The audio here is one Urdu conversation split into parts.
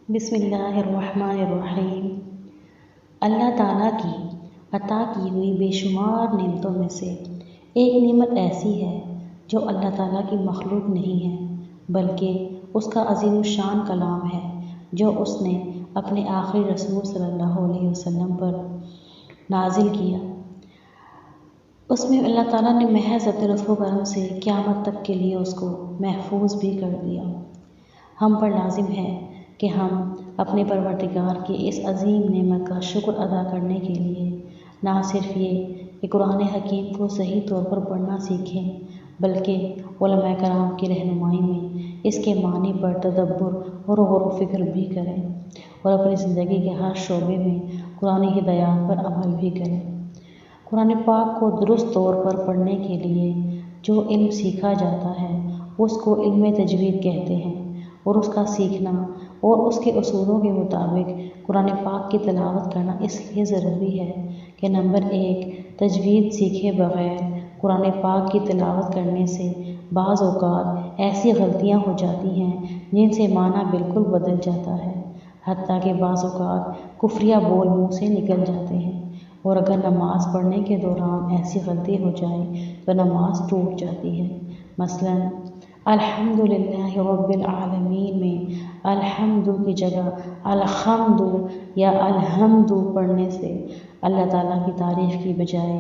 بسم اللہ الرحمن الرحیم۔ اللہ تعالیٰ کی عطا کی ہوئی بے شمار نعمتوں میں سے ایک نعمت ایسی ہے جو اللہ تعالیٰ کی مخلوق نہیں ہے بلکہ اس کا عظیم الشان کلام ہے جو اس نے اپنے آخری رسول صلی اللہ علیہ وسلم پر نازل کیا۔ اس میں اللہ تعالیٰ نے محض اپنے لطف و کرم سے قیامت تک کے لیے اس کو محفوظ بھی کر دیا۔ ہم پر لازم ہے کہ ہم اپنے پروردگار کی اس عظیم نعمت کا شکر ادا کرنے کے لیے نہ صرف یہ کہ قرآن حکیم کو صحیح طور پر پڑھنا سیکھیں بلکہ علماء کرام کی رہنمائی میں اس کے معنی پر تدبر اور غور و فکر بھی کریں اور اپنی زندگی کے ہر شعبے میں قرآن ہدایات پر عمل بھی کریں۔ قرآن پاک کو درست طور پر پڑھنے کے لیے جو علم سیکھا جاتا ہے اس کو علم تجوید کہتے ہیں، اور اس کا سیکھنا اور اس کے اصولوں کے مطابق قرآن پاک کی تلاوت کرنا اس لیے ضروری ہے کہ نمبر 1، تجوید سیکھے بغیر قرآن پاک کی تلاوت کرنے سے بعض اوقات ایسی غلطیاں ہو جاتی ہیں جن سے معنی بالکل بدل جاتا ہے، حتیٰ کہ بعض اوقات کفریہ بول منہ سے نکل جاتے ہیں، اور اگر نماز پڑھنے کے دوران ایسی غلطی ہو جائے تو نماز ٹوٹ جاتی ہے۔ مثلاً الحمدللہ رب العالمین میں الحمد کی جگہ الحمد یا الحمد پڑھنے سے اللہ تعالیٰ کی تعریف کی بجائے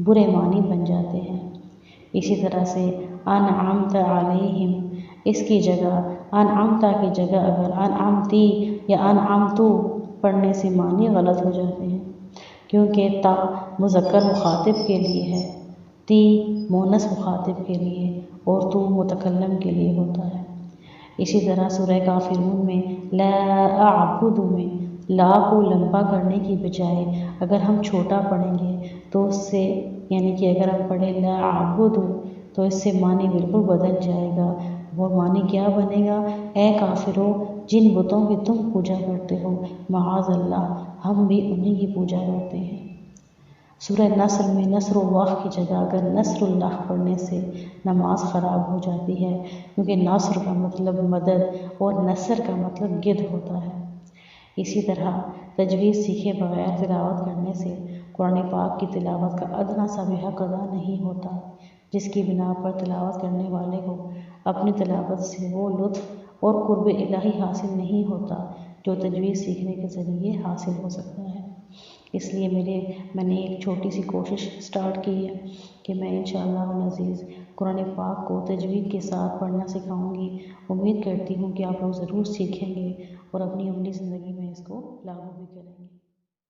برے معنی بن جاتے ہیں۔ اسی طرح سے انعمت علیہم، اس کی جگہ انعمت کی جگہ اگر انعمتی یا انعمتو پڑھنے سے معنی غلط ہو جاتے ہیں، کیونکہ تا مذکر مخاطب کے لیے ہے، تی مؤنث مخاطب کے لیے اور تو متکلم کے لیے ہوتا ہے۔ اسی طرح سورہ کافرون میں لا اعبد میں لا کو لمبا کرنے کی بجائے اگر ہم چھوٹا پڑھیں گے تو اس سے یعنی کہ اگر ہم پڑھیں لا اعبد تو اس سے معنی بالکل بدل جائے گا۔ وہ معنی کیا بنے گا؟ اے کافرو، جن بتوں کی تم پوجا کرتے ہو معاذ اللہ ہم بھی انہی کی پوجا کرتے ہیں۔ سورہ نصر میں نصر اللہ کی جگہ اگر نصر اللہ پڑھنے سے نماز خراب ہو جاتی ہے، کیونکہ نصر کا مطلب مدد اور نصر کا مطلب گدھ ہوتا ہے۔ اسی طرح تجوید سیکھے بغیر تلاوت کرنے سے قرآن پاک کی تلاوت کا ادنیٰ سا بھی حق ادا نہیں ہوتا، جس کی بنا پر تلاوت کرنے والے کو اپنی تلاوت سے وہ لطف اور قرب الہی حاصل نہیں ہوتا جو تجوید سیکھنے کے ذریعے حاصل ہو سکتا ہے۔ اس لیے میں نے ایک چھوٹی سی کوشش سٹارٹ کی ہے کہ میں انشاءاللہ العزیز قرآن پاک کو تجوید کے ساتھ پڑھنا سکھاؤں گی۔ امید کرتی ہوں کہ آپ لوگ ضرور سیکھیں گے اور اپنی عملی زندگی میں اس کو لاگو بھی کریں گے۔